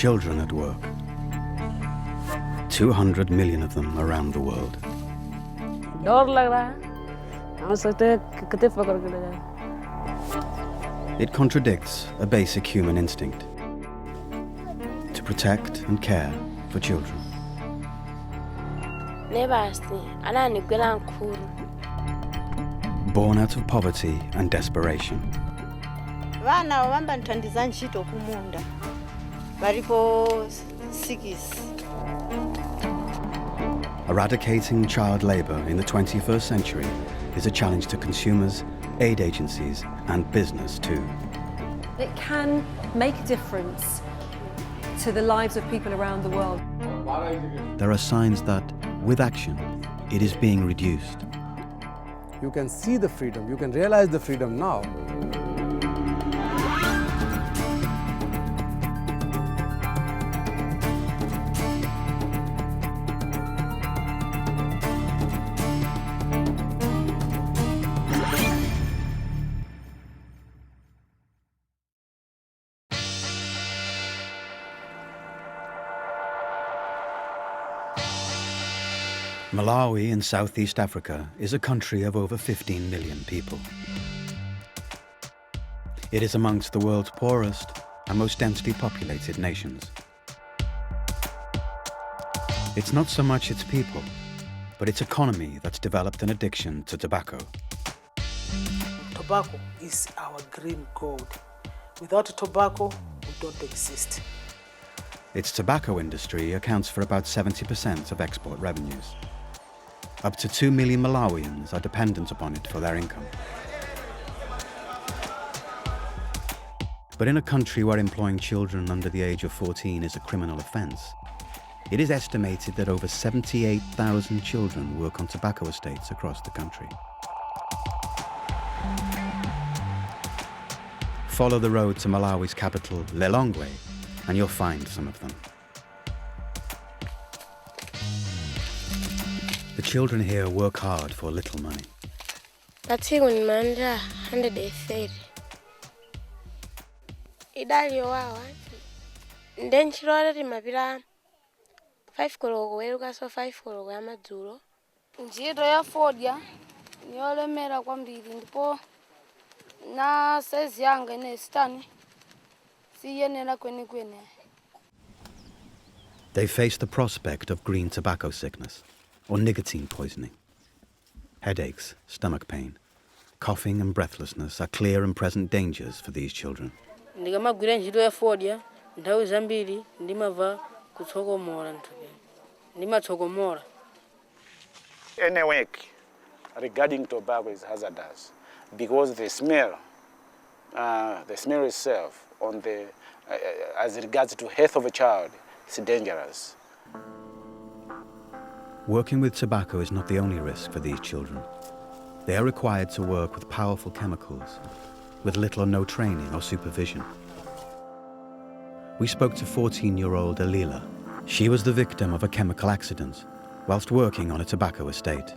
children at work. 200 million of them around the world. डर लग रहा है हम सोचते हैं कितने पकड़ के ले जाए. It contradicts a basic human instinct to protect and care for children. Born out of poverty and desperation. Vana vamba nthandiza ntchito kumunda varipo sikisi. Eradicating child labour in the 21st century is a challenge to consumers, aid agencies and business too. It can make a difference to the lives of people around the world. There are signs that, with action, it is being reduced. You can see the freedom, you can realize the freedom now. Malawi in Southeast Africa is a country of over 15 million people. It is amongst the world's poorest and most densely populated nations. It's not so much its people, but its economy that's developed an addiction to tobacco. Tobacco is our green gold. Without tobacco, we don't exist. Its tobacco industry accounts for about 70% of export revenues. Up to 2 million Malawians are dependent upon it for their income. But in a country where employing children under the age of 14 is a criminal offence, it is estimated that over 78,000 children work on tobacco estates across the country. Follow the road to Malawi's capital, Lilongwe, and you'll find some of them. The children here work hard for little money. That's it when Manda 130. Idali wawa. Then she wrote in my villa 5 kologo, where so 5 kologo, Amaduro. Njiro ya Fordia, Niole Mera Kwambidi, ndipo na says young and stani. See Yenna Quene. They face the prospect of green tobacco sickness or nicotine poisoning. Headaches, stomach pain, coughing and breathlessness are clear and present dangers for these children. Ndikamagwira ntchito ya Fordia, nthawi zambiri ndimava kutsokomola nthupi. Ndimatsokomola. Any work regarding tobacco is hazardous because the smell itself on the as regards to health of a child is dangerous. Working with tobacco is not the only risk for these children. They are required to work with powerful chemicals, with little or no training or supervision. We spoke to 14-year-old Alila. She was the victim of a chemical accident whilst working on a tobacco estate.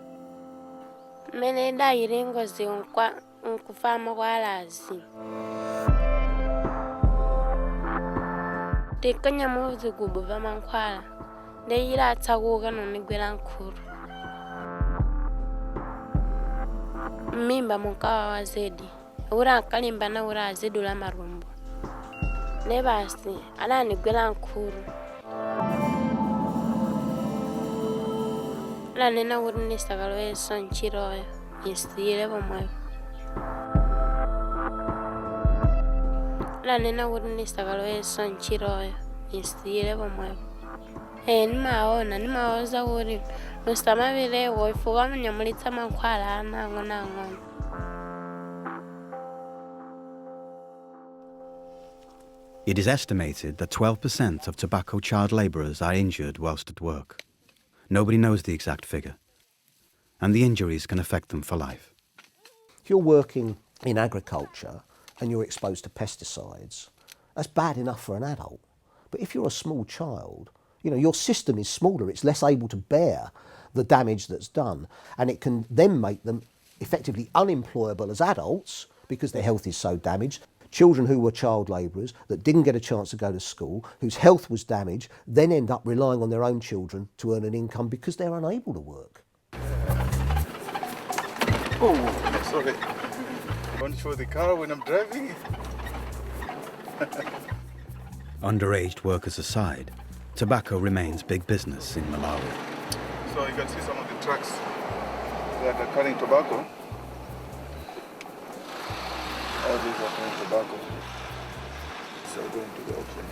Ndeyira atsakuka nonigwera nkhuru. Mimba munkawa wa zedi. Ura akalimba na ura azidula marumbo. Nebasi ananigwera nkhuru. La nena uri nisakalo eso nchiroyo. Nisire bomwe. La nena uri nisakalo eso nchiroyo. Nisire bomwe. Nimaoza uri mustamavile woifuga munyamulitsa mankhwala anango. It is estimated that 12% of tobacco child labourers are injured whilst at work. Nobody knows the exact figure, and the injuries can affect them for life. If you're working in agriculture and you're exposed to pesticides, that's bad enough for an adult. But if you're a small child, you know, your system is smaller, it's less able to bear the damage that's done, and it can then make them effectively unemployable as adults because their health is so damaged. children who were child labourers, that didn't get a chance to go to school, whose health was damaged, then end up relying on their own children to earn an income because they're unable to work. Oh, sorry. Don't show the car when I'm driving. Underage workers aside, tobacco remains big business in Malawi. So you can see some of the trucks that are carrying tobacco. All these are carrying tobacco. So going to the auction.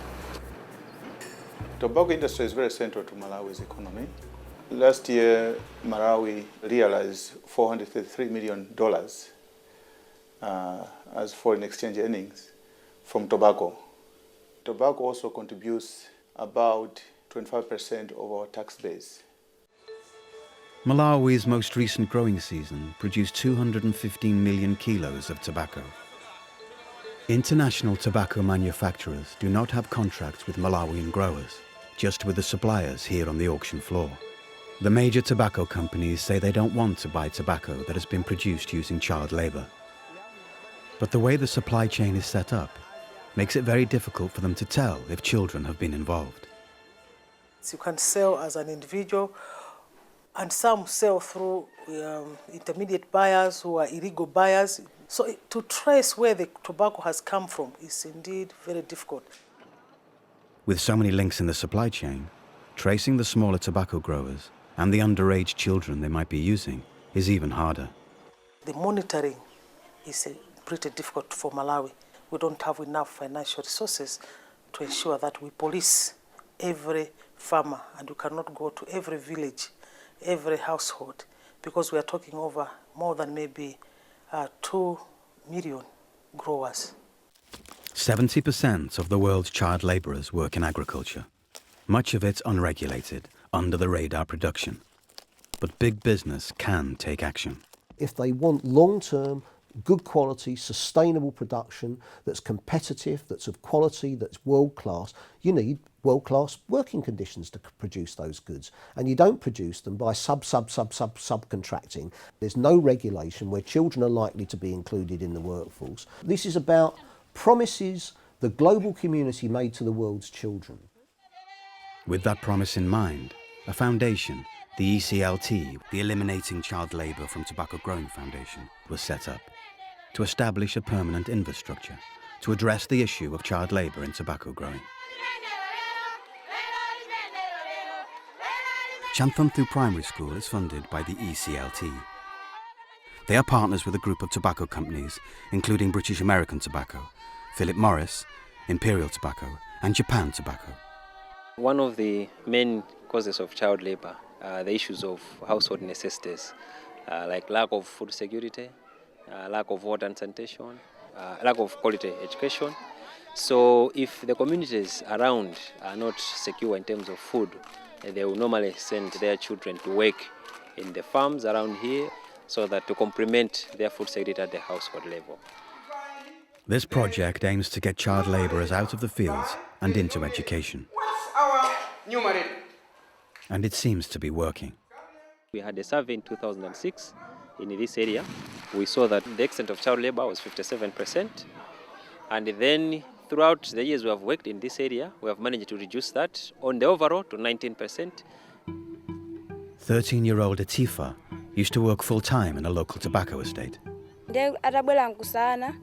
Tobacco industry is very central to Malawi's economy. Last year, Malawi realized $433 million as foreign exchange earnings from tobacco. Tobacco also contributes about 25% of our tax base. Malawi's most recent growing season produced 215 million kilos of tobacco. International tobacco manufacturers do not have contracts with Malawian growers, just with the suppliers here on the auction floor. The major tobacco companies say they don't want to buy tobacco that has been produced using child labour. But the way the supply chain is set up makes it very difficult for them to tell if children have been involved. You can sell as an individual, and some sell through intermediate buyers who are illegal buyers. So to trace where the tobacco has come from is indeed very difficult. With so many links in the supply chain, tracing the smaller tobacco growers and the underage children they might be using is even harder. The monitoring is pretty difficult for Malawi. We don't have enough financial resources to ensure that we police every farmer, and we cannot go to every village, every household, because we are talking over more than maybe 2 million growers. 70% of the world's child labourers work in agriculture, much of it unregulated, under the radar production. But big business can take action. If they want long-term, good quality, sustainable production that's competitive, that's of quality, that's world-class, you need world-class working conditions to produce those goods. And you don't produce them by subcontracting. There's no regulation where children are likely to be included in the workforce. This is about promises the global community made to the world's children. With that promise in mind, a foundation, the CLT, the Eliminating Child Labour from Tobacco Growing Foundation, was set up to establish a permanent infrastructure to address the issue of child labour in tobacco growing. Chanthamthu Primary School is funded by the CLT. They are partners with a group of tobacco companies, including British American Tobacco, Philip Morris, Imperial Tobacco, and Japan Tobacco. One of the main causes of child labour are the issues of household necessities, like lack of food security, lack of water and sanitation, lack of quality education. So if the communities around are not secure in terms of food, they will normally send their children to work in the farms around here so that to complement their food security at the household level. This project aims to get child labourers out of the fields and into education. And it seems to be working. We had a survey in 2006 in this area. We saw that the extent of child labour was 57%. And then throughout the years we have worked in this area, we have managed to reduce that on the overall to 19%. 13-year-old Atifa used to work full-time in a local tobacco estate. atabwera nkusana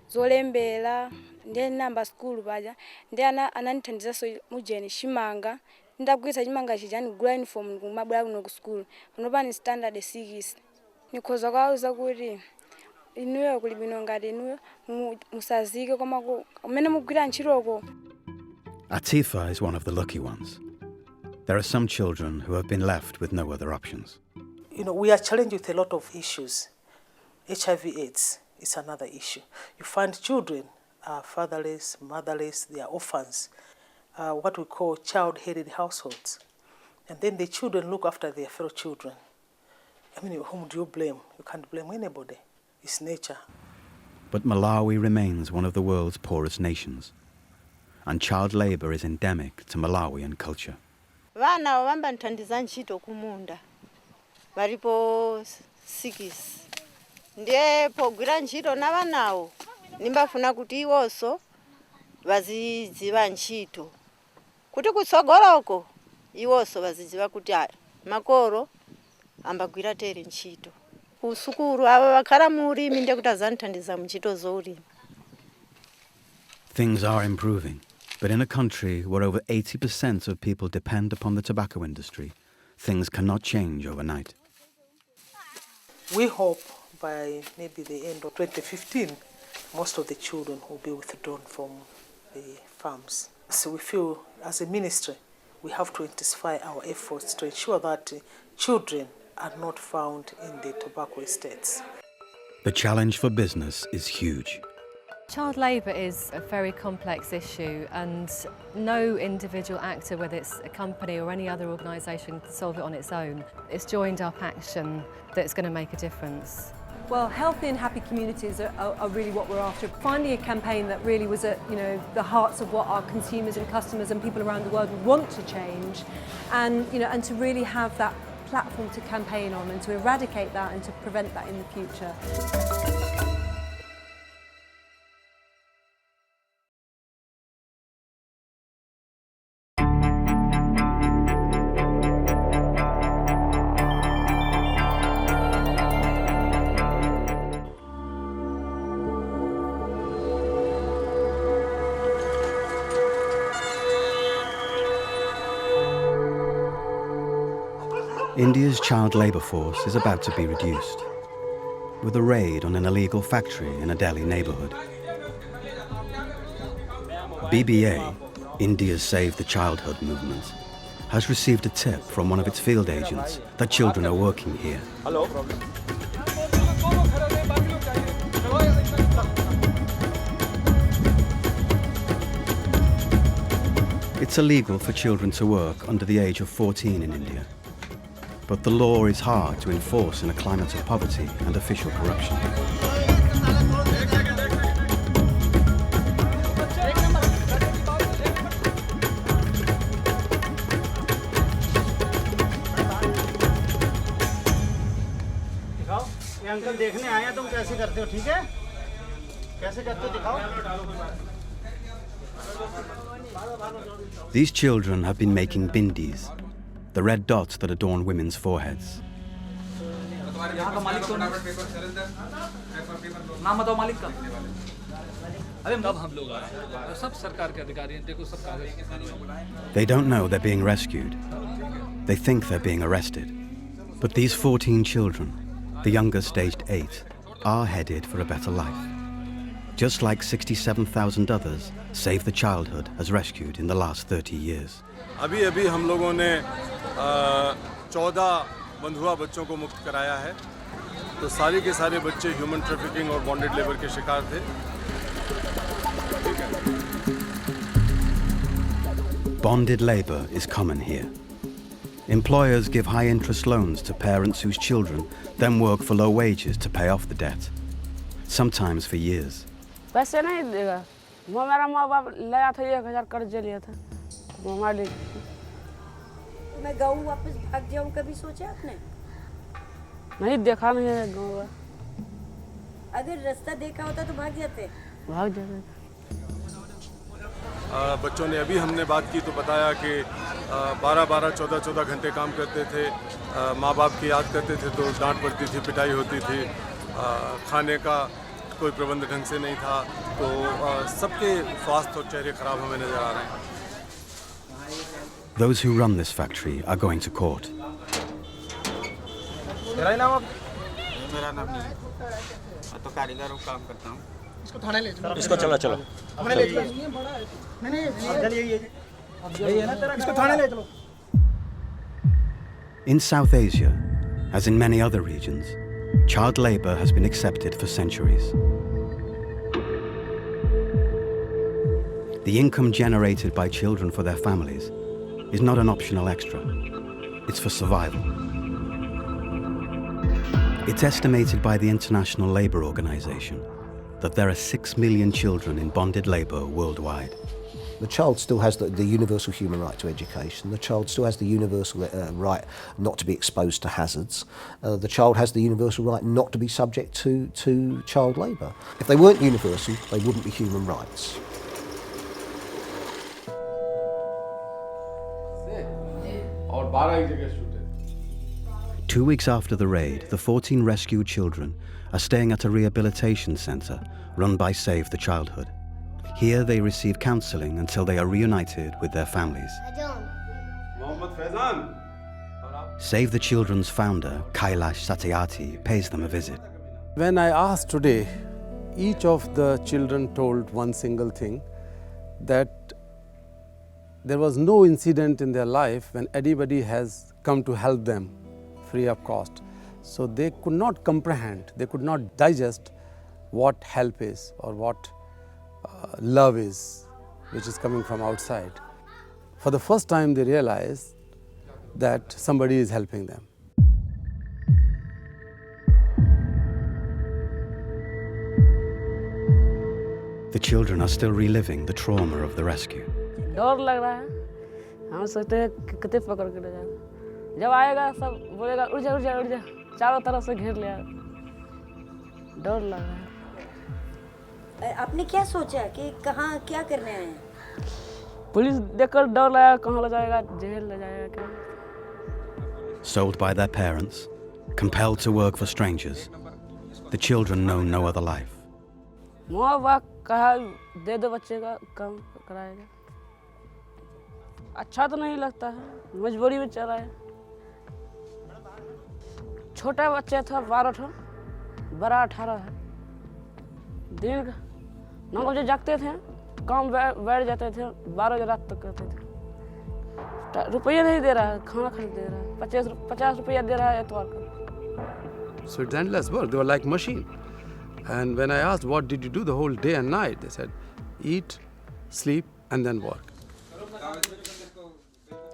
zolembera ndiye namba school baja ndiye anandithandizaso mujeni chimanga ndagwisa chimanga chijani gula uniform kumabwera kuno ku school panopani standard 6 nikhoza kwauza kuti inuyo kuli bwino ngati inuyo musazike koma kumene mugwira ntchitoko. Atifa is one of the lucky ones. There are some children who have been left with no other options. You know, we are challenged with a lot of issues. HIV/AIDS is another issue. You find children are fatherless, motherless, they are orphans, what we call child-headed households. And then the children look after their fellow children. I mean, whom do you blame? You can't blame anybody. It's nature. But Malawi remains one of the world's poorest nations, and child labour is endemic to Malawian culture. Vana vamba nthandiza ntchito kumunda. Varipo 6. Ndiye pogwira ntchito na vanawo nimbafuna kuti iwonso vazidziwa ntchito kuti kutsogoloko iwonso vazidziwa kuti makolo ambagwira tere ntchito kusukulu ava vakhala muulimi ndiye kuti azanthandiza muntchito zoulima. Things are improving, but in a country where over 80% of people depend upon the tobacco industry, things cannot change overnight. We hope by maybe the end of 2015, most of the children will be withdrawn from the farms. So we feel as a ministry, we have to intensify our efforts to ensure that children are not found in the tobacco estates. The challenge for business is huge. Child labour is a very complex issue, and no individual actor, whether it's a company or any other organisation, can solve it on its own. It's joined up action that's going to make a difference. Well, healthy and happy communities are really what we're after. Finding a campaign that really was at the hearts of what our consumers and customers and people around the world want to change, and to really have that platform to campaign on and to eradicate that and to prevent that in the future. India's child labour force is about to be reduced, with a raid on an illegal factory in a Delhi neighbourhood. BBA, India's Save the Childhood movement, has received a tip from one of its field agents that children are working here. Hello. It's illegal for children to work under the age of 14 in India. But the law is hard to enforce in a climate of poverty and official corruption. These children have been making bindis, the red dots that adorn women's foreheads. They don't know they're being rescued. They think they're being arrested. But these 14 children, the youngest aged 8, are headed for a better life. Just like 67,000 others Save the Childhood has rescued in the last 30 years. अभी हम लोगों ने 14 बंधुआ बच्चों को मुक्त कराया है, तो सारे के सारे बच्चे ह्यूमन ट्रैफिकिंग और बॉन्डेड लेबर के शिकार थे। Bonded labor is common here. Employers give high-interest loans to parents whose children then work for low wages to pay off the debt, sometimes for years. पैसे नहीं देगा, वो मेरा माँ बाप लाया था 1000 कर्ज लिया था, वो मालिक। मैं गाँव वापस भाग जाऊँ कभी सोचा आपने? नहीं देखा नहीं है गाँव। अगर रास्ता देखा होता तो भाग जाते। भाग जाते। बच्चों ने अभी हमने बात की तो बताया कि 12-12, 14-14 घंटे काम करते थे, माँ बाप की याद करते थे तो डांट पड़ती थी, पिटाई होती थी, खाने का कोई प्रबंध ढंग से नहीं था, तो सबके स्वास्थ्य और चेहरे खराब हमें नजर आ रहे हैं। Those who run this factory are going to court. मेरा नाम मेरा नाम नहीं है, मैं तो कारीगरों काम करता हूँ। इसको थाने ले चलो। इसको चलो चलो। थाने ले चलो। नहीं यही है ना तेरा। इसको थाने ले चलो। In South Asia, as in many other regions, child labor has been accepted for centuries. The income generated by children for their families is not an optional extra. It's for survival. It's estimated by the International Labour Organization that there are 6 million children in bonded labor worldwide, The child still has the universal human right to education. The child still has the universal right not to be exposed to hazards. The child has the universal right not to be subject to child labour. If they weren't universal, they wouldn't be human rights. और 12 एक जगह shoot है. 2 weeks after the raid, the 14 rescued children are staying at a rehabilitation centre run by Save the Childhood. Here they receive counselling until they are reunited with their families. Save the Children's founder, Kailash Satyarthi, pays them a visit. When I asked today, each of the children told one single thing, that there was no incident in their life when anybody has come to help them free of cost. So they could not comprehend, they could not digest what help is or what love is, which is coming from outside. For the first time they realized that somebody is helping them. The children are still reliving the trauma of the rescue. डर लग रहा है, हम सोचते हैं कि कितने पकड़ के ले जाएगा. जब आएगा सब बोलेगा उड़ जा उड़ जा उड़ जा, चारों तरफ से घेर लिया. डर लग रहा है. आपने क्या सोचा कि कहाँ क्या करने आए हैं? पुलिस देखकर डर लगा, कहाँ ले जाएगा, जेल ले जाएगा क्या? Sold by their parents, compelled to work for strangers, the children know no other life. माँ बाप कहा दे दो बच्चे का, काम कराएगा. अच्छा तो नहीं लगता है, मजबूरी में चला है. छोटा बच्चा था 12 ठो, बड़ा 18 है. दिन 9 बजे जागते थे, काम बैठ जाते थे, 12 बजे रात तक करते थे. रुपये नहीं दे रहा है, खाना खरीद दे रहा है, 50 रुपया दे रहा है एतवार का. So it's endless work, they were like machine. And when I asked what did you do the whole day and night, they said eat, sleep and then work.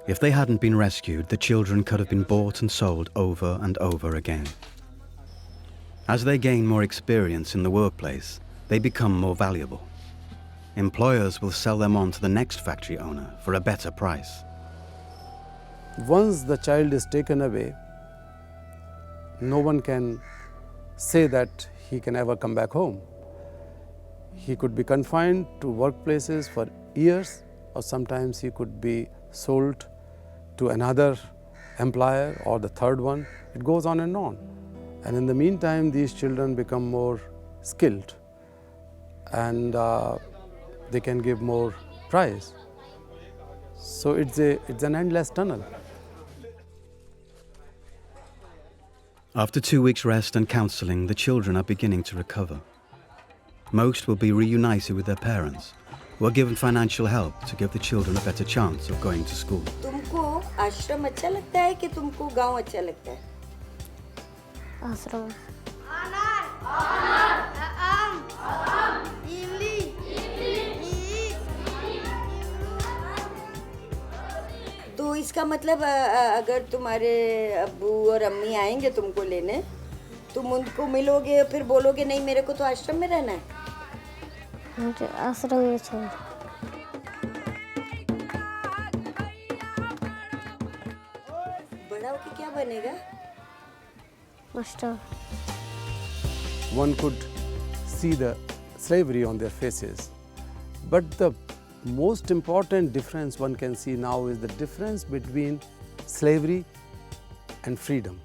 If they hadn't been rescued, the children could have been bought and sold over and over again. As they gain more experience in the workplace, they become more valuable. Employers will sell them on to the next factory owner for a better price. Once the child is taken away, no one can say that he can ever come back home. He could be confined to workplaces for years, or sometimes he could be sold to another employer or the third one. It goes on and on. And in the meantime, these children become more skilled and they can give more price. So it's an endless tunnel. After 2 weeks' rest and counselling, the children are beginning to recover. Most will be reunited with their parents, who are given financial help to give the children a better chance of going to school. तुमको आश्रम अच्छा लगता है कि तुमको गांव अच्छा लगता है? आश्रम. तो इसका मतलब अगर तुम्हारे अब्बू और अम्मी आएंगे तुमको लेने, तुम उनको मिलोगे फिर बोलोगे नहीं मेरे को तो आश्रम में रहना है? मुझे आश्रम में छोड़. बड़ा होके क्या बनेगा? Master. One could see the slavery on their faces, but the most important difference one can see now is the difference between slavery and freedom.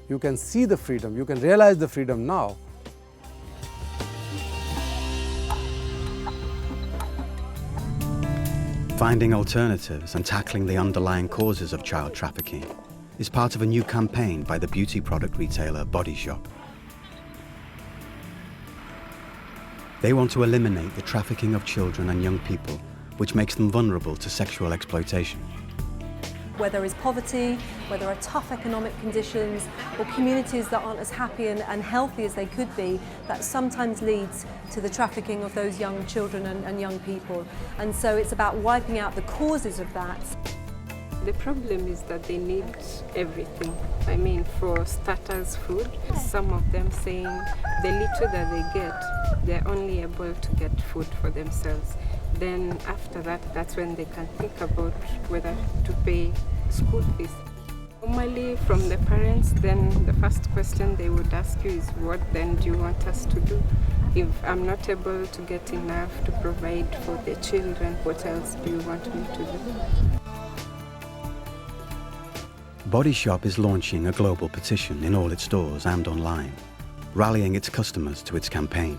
You can see the freedom, you can realize the freedom now. Finding alternatives and tackling the underlying causes of child trafficking is part of a new campaign by the beauty product retailer Body Shop. They want to eliminate the trafficking of children and young people, which makes them vulnerable to sexual exploitation. Where there is poverty, where there are tough economic conditions, or communities that aren't as happy and healthy as they could be, that sometimes leads to the trafficking of those young children and young people. And so it's about wiping out the causes of that. The problem is that they need everything. I mean, for starters, food. Some of them saying the little that they get, they're only able to get food for themselves. Then after that, that's when they can think about whether to pay school fees. Normally from the parents, then the first question they would ask you is, what then do you want us to do? If I'm not able to get enough to provide for the children, what else do you want me to do? Body Shop is launching a global petition in all its stores and online, rallying its customers to its campaign.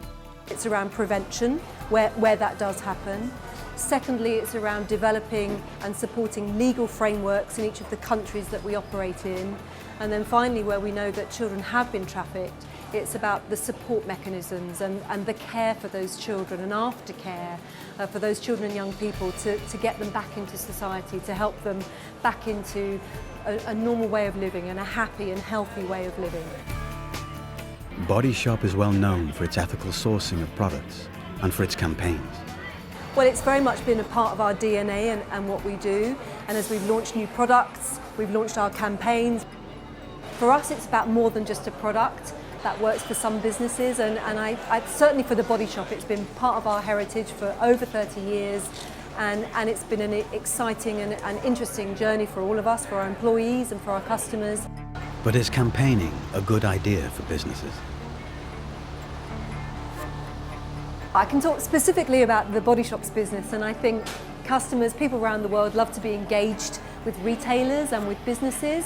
It's around prevention, where that does happen. Secondly, it's around developing and supporting legal frameworks in each of the countries that we operate in. And then finally, where we know that children have been trafficked, it's about the support mechanisms and the care for those children and aftercare for those children and young people to get them back into society, to help them back into a normal way of living and a happy and healthy way of living. Body Shop is well known for its ethical sourcing of products and for its campaigns. Well, it's very much been a part of our DNA and what we do. And as we've launched new products, we've launched our campaigns. For us, it's about more than just a product. That works for some businesses, and I certainly for the Body Shop, it's been part of our heritage for over 30 years. And it's been an exciting and interesting journey for all of us, for our employees and for our customers. But is campaigning a good idea for businesses? I can talk specifically about the Body Shop's business, and I think customers, people around the world love to be engaged with retailers and with businesses,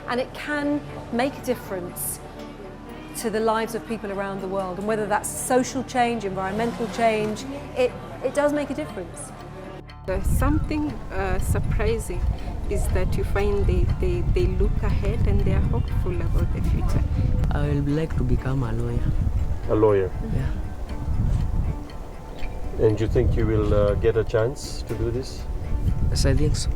and it can make a difference to the lives of people around the world, and whether that's social change, environmental change, it does make a difference. There's something surprising is that you find they look ahead and they are hopeful about the future. I would like to become a lawyer. A lawyer? Yeah. And you think you will get a chance to do this? Yes, I think so.